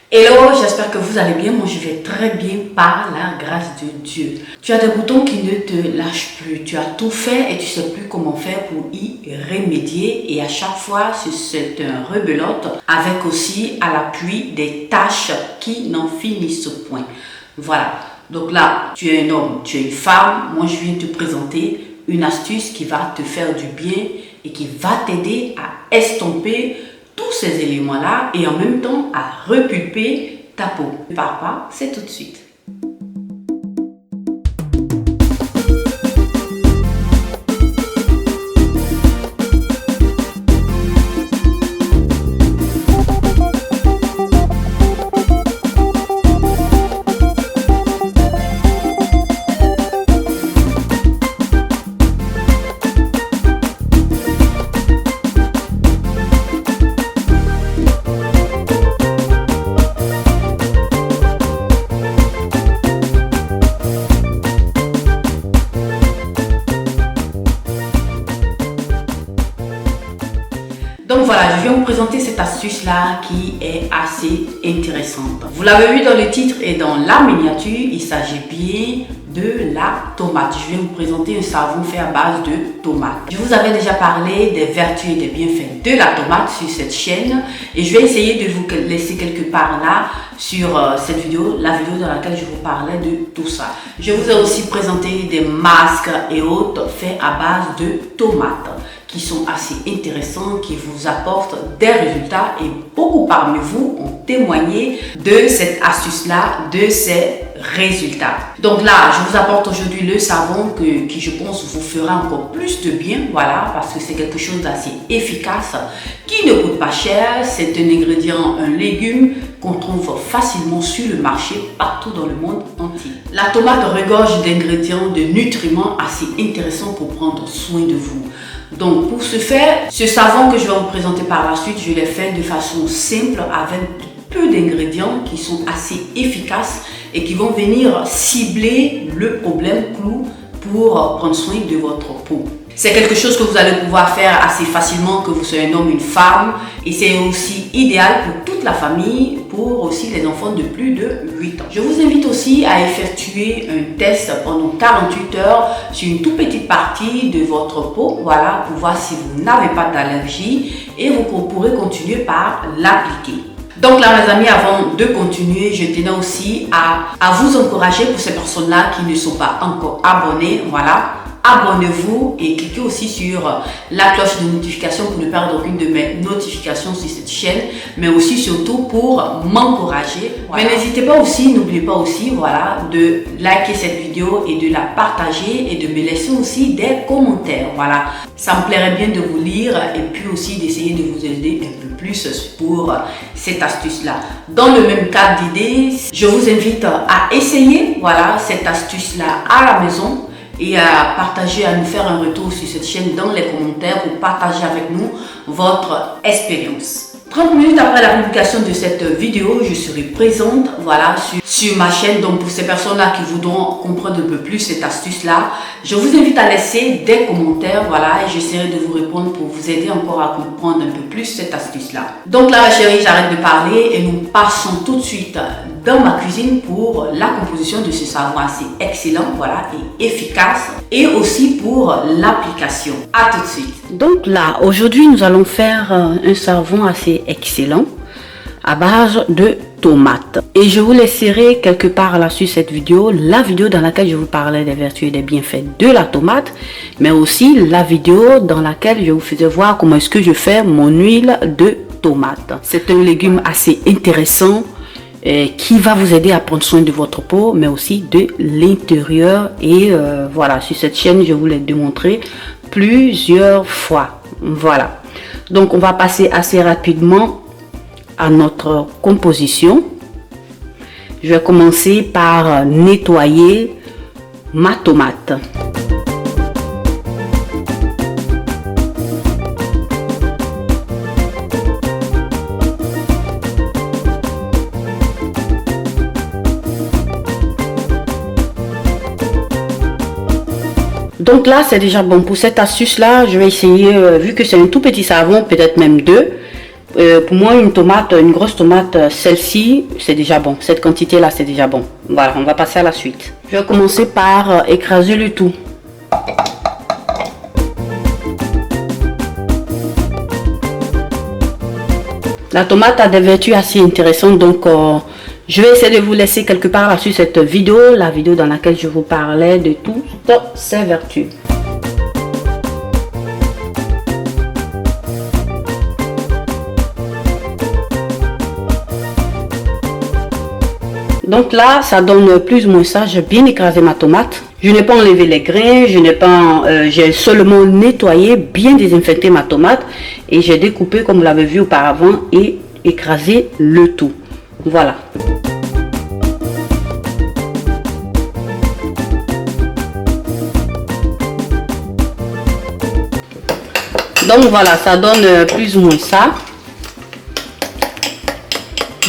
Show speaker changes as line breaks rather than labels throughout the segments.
Hello, j'espère que vous allez bien. Moi, je vais très bien par la grâce de Dieu. Tu as des boutons qui ne te lâchent plus. Tu as tout fait et tu sais plus comment faire pour y remédier. Et à chaque fois, c'est un rebelote avec aussi à l'appui des tâches qui n'en finissent point. Voilà. Donc là, tu es un homme, tu es une femme. Moi, je viens te présenter une astuce qui va te faire du bien et qui va t'aider à estomper tous ces éléments-là et en même temps à repulper ta peau. Ne pars pas, c'est tout de suite. Donc voilà, je viens vous présenter cette astuce-là qui est assez intéressante. Vous l'avez vu dans le titre et dans la miniature, il s'agit bien de la tomate. Je viens vous présenter un savon fait à base de tomate. Je vous avais déjà parlé des vertus et des bienfaits de la tomate sur cette chaîne et je vais essayer de vous laisser quelque part là sur cette vidéo, la vidéo dans laquelle je vous parlais de tout ça. Je vous ai aussi présenté des masques et autres faits à base de tomates qui sont assez intéressants, qui vous apportent des résultats et beaucoup parmi vous ont témoigné de cette astuce-là, de ces résultats. Donc là, je vous apporte aujourd'hui le savon qui je pense vous fera encore plus de bien, voilà, parce que c'est quelque chose d'assez efficace, qui ne coûte pas cher. C'est un ingrédient, un légume qu'on trouve facilement sur le marché partout dans le monde entier. La tomate regorge d'ingrédients, de nutriments assez intéressants pour prendre soin de vous. Donc pour ce faire, ce savon que je vais vous présenter par la suite, je l'ai fait de façon simple avec peu d'ingrédients qui sont assez efficaces et qui vont venir cibler le problème clou pour prendre soin de votre peau. C'est quelque chose que vous allez pouvoir faire assez facilement, que vous soyez un homme, une femme, et c'est aussi idéal pour toute la famille, pour aussi les enfants de plus de 8 ans. Je vous invite aussi à effectuer un test pendant 48 heures sur une toute petite partie de votre peau, voilà, pour voir si vous n'avez pas d'allergie et vous pourrez continuer par l'appliquer. Donc là mes amis, avant de continuer, je tenais aussi à vous encourager pour ces personnes-là qui ne sont pas encore abonnées, voilà. Abonnez-vous et cliquez aussi sur la cloche de notification pour ne perdre aucune de mes notifications sur cette chaîne, mais aussi surtout pour m'encourager. Voilà. Mais n'hésitez pas aussi, n'oubliez pas aussi, voilà, de liker cette vidéo et de la partager et de me laisser aussi des commentaires. Voilà, ça me plairait bien de vous lire et puis aussi d'essayer de vous aider un peu plus pour cette astuce-là. Dans le même cadre d'idée, je vous invite à essayer, voilà, cette astuce-là à la maison et à partager, à nous faire un retour sur cette chaîne dans les commentaires pour partager avec nous votre expérience. 30 minutes après la publication de cette vidéo, je serai présente, voilà, sur ma chaîne. Donc pour ces personnes-là qui voudront comprendre un peu plus cette astuce-là, je vous invite à laisser des commentaires, voilà, et j'essaierai de vous répondre pour vous aider encore à comprendre un peu plus cette astuce-là. Donc là, ma chérie, j'arrête de parler et nous passons tout de suite dans ma cuisine pour la composition de ce savon assez excellent, voilà, et efficace, et aussi pour l'application. À tout de suite. Donc là, aujourd'hui, nous allons faire un savon assez excellent à base de tomates. Et je vous laisserai quelque part là sur cette vidéo, la vidéo dans laquelle je vous parlais des vertus et des bienfaits de la tomate, mais aussi la vidéo dans laquelle je vous faisais voir comment est-ce que je fais mon huile de tomate. C'est un légume assez intéressant qui va vous aider à prendre soin de votre peau, mais aussi de l'intérieur. Et voilà, sur cette chaîne, je vous l'ai démontré plusieurs fois. Voilà. Donc, on va passer assez rapidement à notre composition. Je vais commencer par nettoyer ma tomate. Donc là, c'est déjà bon. Pour cette astuce-là, je vais essayer, vu que c'est un tout petit savon, peut-être même deux. Pour moi, une tomate, une grosse tomate, celle-ci, c'est déjà bon. Cette quantité-là, c'est déjà bon. Voilà, on va passer à la suite. Je vais commencer par écraser le tout. La tomate a des vertus assez intéressantes, donc je vais essayer de vous laisser quelque part là-dessus cette vidéo, la vidéo dans laquelle je vous parlais de toutes ses vertus. Donc là, ça donne plus ou moins ça. J'ai bien écrasé ma tomate. Je n'ai pas enlevé les grains, j'ai seulement nettoyé, bien désinfecté ma tomate et j'ai découpé comme vous l'avez vu auparavant et écrasé le tout. Voilà. Donc voilà, ça donne plus ou moins ça.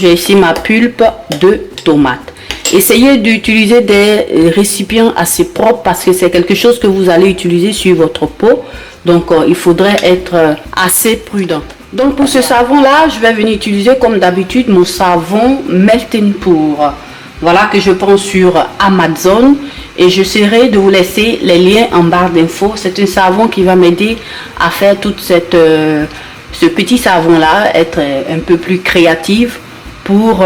J'ai ici ma pulpe de tomate. Essayez d'utiliser des récipients assez propres parce que c'est quelque chose que vous allez utiliser sur votre peau. Donc il faudrait être assez prudent. Donc pour ce savon là, je vais venir utiliser comme d'habitude mon savon Melting Pour. Voilà, que je prends sur Amazon et j'essaierai de vous laisser les liens en barre d'infos. C'est un savon qui va m'aider à faire toute ce petit savon là, être un peu plus créative pour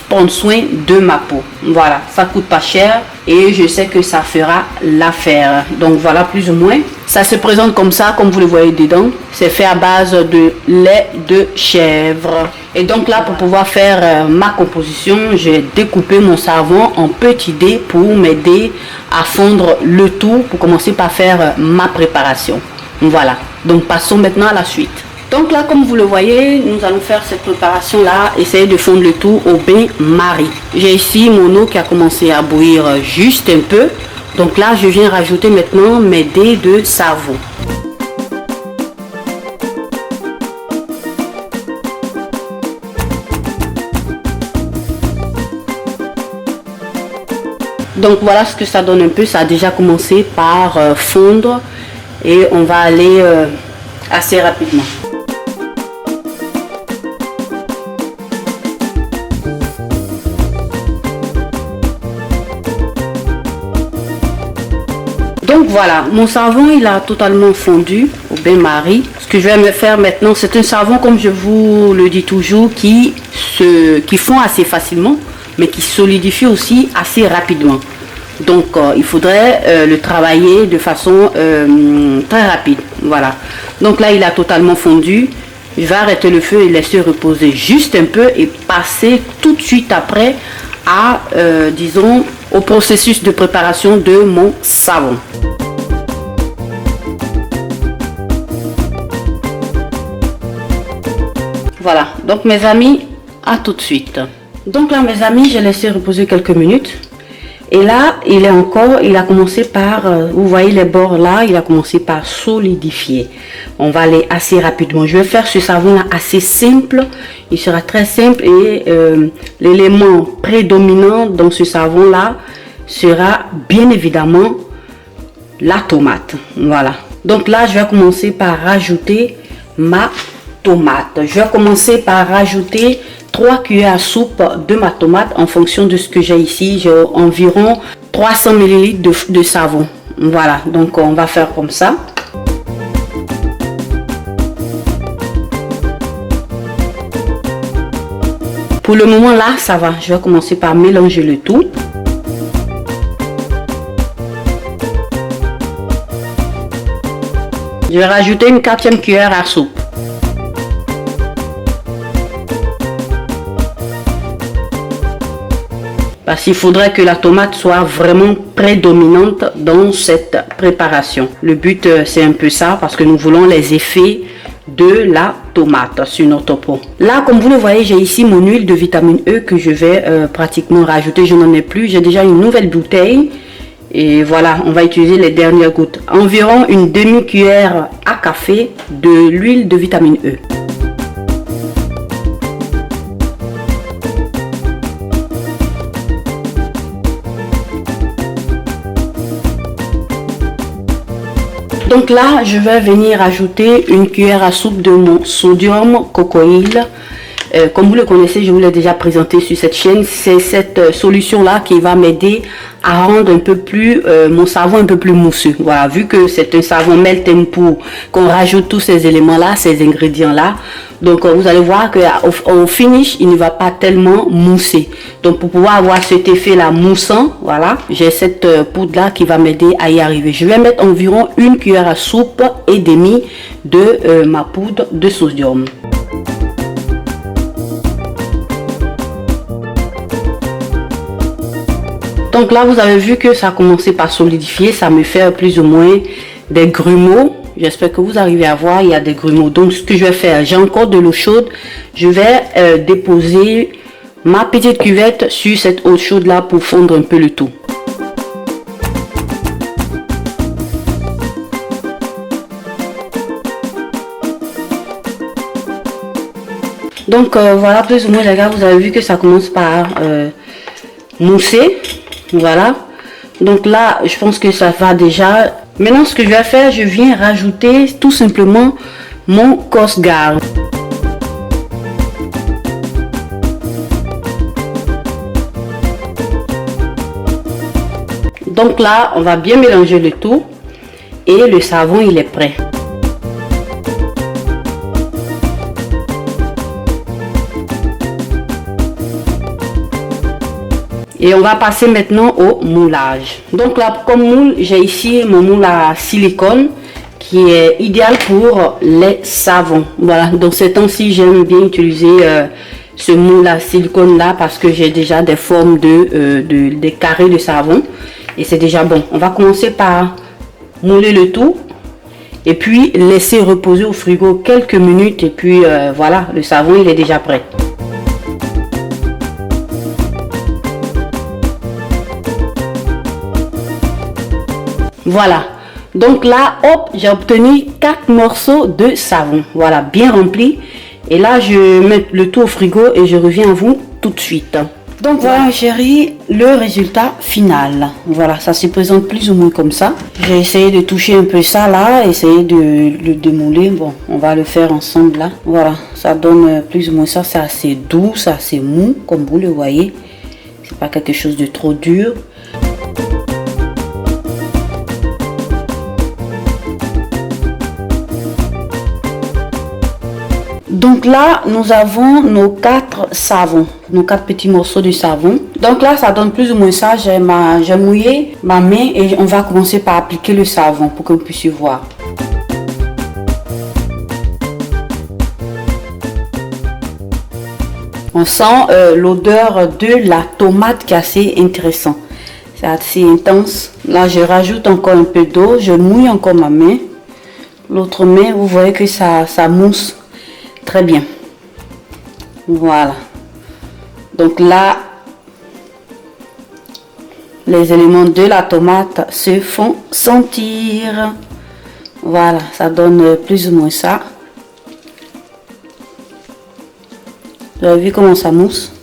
prendre soin de ma peau. Voilà, ça coûte pas cher et je sais que ça fera l'affaire. Donc voilà, plus ou moins ça se présente comme ça, comme vous le voyez dedans. C'est fait à base de lait de chèvre. Et donc là, pour pouvoir faire ma composition, j'ai découpé mon savon en petits dés pour m'aider à fondre le tout, pour commencer par faire ma préparation. Voilà, donc passons maintenant à la suite. Donc là, comme vous le voyez, nous allons faire cette préparation là, essayer de fondre le tout au bain-marie. J'ai ici mon eau qui a commencé à bouillir juste un peu. Donc là, je viens rajouter maintenant mes dés de savon. Donc voilà ce que ça donne un peu. Ça a déjà commencé par fondre et on va aller assez rapidement. Donc voilà, mon savon il a totalement fondu au bain-marie. Ce que je vais me faire maintenant, c'est un savon comme je vous le dis toujours qui fond assez facilement, mais qui solidifie aussi assez rapidement. Donc il faudrait le travailler de façon très rapide. Voilà. Donc là il a totalement fondu. Je vais arrêter le feu et laisser reposer juste un peu et passer tout de suite après à disons au processus de préparation de mon savon. Voilà, donc mes amis, à tout de suite. Donc là mes amis, j'ai laissé reposer quelques minutes. Et là, il a commencé par, vous voyez les bords là, il a commencé par solidifier. On va aller assez rapidement. Je vais faire ce savon là assez simple. Il sera très simple et l'élément prédominant dans ce savon là sera bien évidemment la tomate. Voilà. Donc là, je vais commencer par rajouter ma tomate. Je vais commencer par rajouter 3 cuillères à soupe de ma tomate en fonction de ce que j'ai ici. J'ai environ 300 ml de savon. Voilà, donc on va faire comme ça. Pour le moment là, ça va. Je vais commencer par mélanger le tout. Je vais rajouter une 4e cuillère à soupe. Parce qu'il faudrait que la tomate soit vraiment prédominante dans cette préparation. Le but, c'est un peu ça, parce que nous voulons les effets de la tomate sur notre peau. Là, comme vous le voyez, j'ai ici mon huile de vitamine E que je vais pratiquement rajouter. Je n'en ai plus. J'ai déjà une nouvelle bouteille. Et voilà, on va utiliser les dernières gouttes. Environ une demi-cuillère à café de l'huile de vitamine E. Donc là, je vais venir ajouter une cuillère à soupe de mon sodium cocoïl. Comme vous le connaissez, je vous l'ai déjà présenté sur cette chaîne. C'est cette solution-là qui va m'aider à rendre un peu plus mon savon un peu plus mousseux. Voilà, vu que c'est un savon melt and pour, qu'on rajoute tous ces éléments-là, ces ingrédients-là. Donc, vous allez voir qu'au finish, il ne va pas tellement mousser. Donc, pour pouvoir avoir cet effet-là moussant, voilà, j'ai cette poudre-là qui va m'aider à y arriver. Je vais mettre environ une cuillère à soupe et demi de ma poudre de sodium. Donc là, vous avez vu que ça a commencé par solidifier. Ça me fait plus ou moins des grumeaux. J'espère que vous arrivez à voir, il y a des grumeaux. Donc, ce que je vais faire, j'ai encore de l'eau chaude. Je vais déposer ma petite cuvette sur cette eau chaude là pour fondre un peu le tout. Donc, voilà, plus ou moins, les gars, vous avez vu que ça commence par mousser. Voilà, donc là je pense que ça va déjà. Maintenant ce que je vais faire, je viens rajouter tout simplement mon Cosgar. Donc là on va bien mélanger le tout et le savon il est prêt. Et on va passer maintenant au moulage. Donc là, comme moule, j'ai ici mon moule à silicone qui est idéal pour les savons. Voilà, donc ces temps-ci, j'aime bien utiliser ce moule à silicone là parce que j'ai déjà des formes des carrés de savon. Et c'est déjà bon. On va commencer par mouler le tout et puis laisser reposer au frigo quelques minutes. Et puis voilà, le savon il est déjà prêt. Voilà, donc là, hop, j'ai obtenu 4 morceaux de savon. Voilà, bien rempli. Et là, je mets le tout au frigo et je reviens à vous tout de suite. Donc voilà, chérie, le résultat final. Voilà, ça se présente plus ou moins comme ça. J'ai essayé de toucher un peu ça là, essayer de le démouler. Bon, on va le faire ensemble là. Voilà, ça donne plus ou moins ça. C'est assez doux, c'est assez mou, comme vous le voyez. C'est pas quelque chose de trop dur. Donc là, nous avons nos 4 savons, nos 4 petits morceaux de savon. Donc là, ça donne plus ou moins ça. J'ai mouillé ma main et on va commencer par appliquer le savon pour que vous puissiez voir. On sent l'odeur de la tomate qui est assez intéressant. C'est assez intense. Là, je rajoute encore un peu d'eau. Je mouille encore ma main. L'autre main, vous voyez que ça mousse. Très bien. Voilà. Donc là, les éléments de la tomate se font sentir. Voilà, ça donne plus ou moins ça. Vous avez vu comment ça mousse?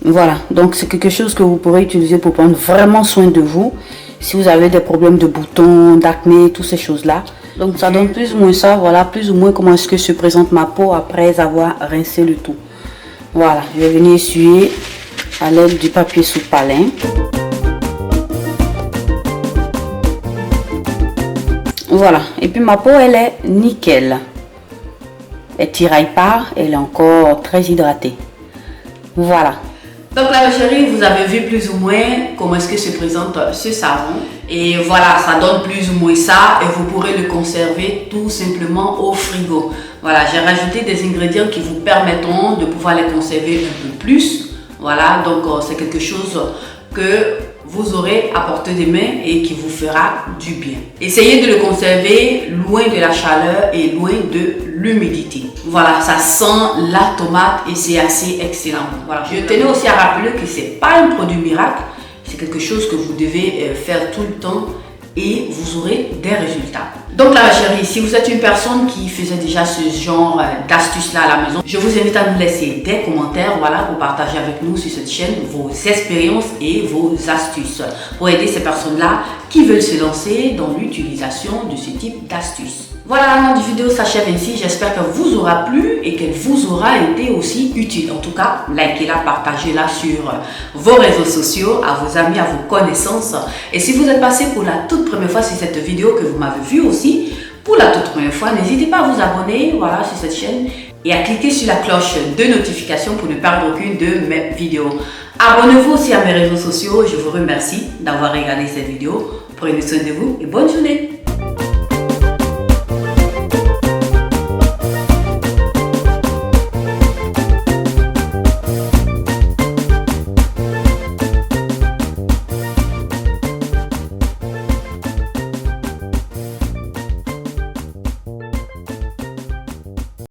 Voilà, donc c'est quelque chose que vous pourrez utiliser pour prendre vraiment soin de vous. Si vous avez des problèmes de boutons, d'acné, toutes ces choses-là. Donc ça donne plus ou moins ça, voilà, plus ou moins comment est-ce que se présente ma peau après avoir rincé le tout. Voilà, je vais venir essuyer à l'aide du papier sous-palin. Voilà, et puis ma peau elle est nickel. Elle tiraille pas, elle est encore très hydratée. Voilà. Donc là, chérie, vous avez vu plus ou moins comment est-ce que se présente ce savon. Et voilà, ça donne plus ou moins ça et vous pourrez le conserver tout simplement au frigo. Voilà, j'ai rajouté des ingrédients qui vous permettront de pouvoir les conserver un peu plus. Voilà, donc c'est quelque chose que vous aurez à portée de main et qui vous fera du bien. Essayez de le conserver loin de la chaleur et loin de l'humidité. Voilà, ça sent la tomate et c'est assez excellent. Voilà, je tenais aussi à rappeler que c'est pas un produit miracle, c'est quelque chose que vous devez faire tout le temps et vous aurez des résultats. Donc là, ma chérie, si vous êtes une personne qui faisait déjà ce genre d'astuces-là à la maison, je vous invite à nous laisser des commentaires, voilà, pour partager avec nous sur cette chaîne vos expériences et vos astuces pour aider ces personnes-là qui veulent se lancer dans l'utilisation de ce type d'astuces. Voilà, notre vidéo s'achève ainsi. J'espère qu'elle vous aura plu et qu'elle vous aura été aussi utile. En tout cas, likez-la, partagez-la sur vos réseaux sociaux, à vos amis, à vos connaissances. Et si vous êtes passé pour la toute première fois sur cette vidéo, que vous m'avez vu aussi pour la toute première fois, n'hésitez pas à vous abonner, voilà, sur cette chaîne et à cliquer sur la cloche de notification pour ne perdre aucune de mes vidéos. Abonnez-vous aussi à mes réseaux sociaux. Je vous remercie d'avoir regardé cette vidéo. Prenez soin de vous et bonne journée.